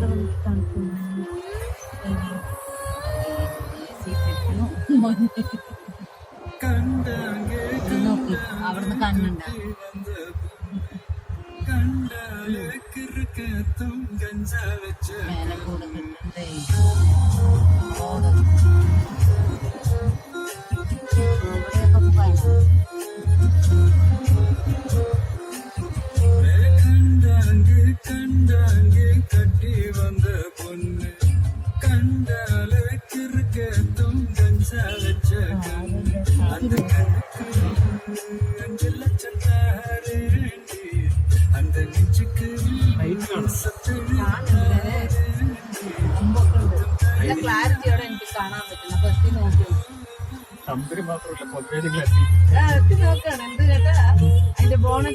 ഇവിടെ വന്നിട്ട് തണുക്കുന്നു. നോക്കി അവിടുന്ന് കണ്ണുണ്ട മേലെ കൂടെ കിട്ടണ്ടേ ക്ലാരിറ്റിയോടെ എനിക്ക് കാണാൻ പറ്റുന്ന എത്തി നോക്കി നോക്കാണ് എന്ത് കേട്ടാ അതിന്റെ ബോണറ്റ്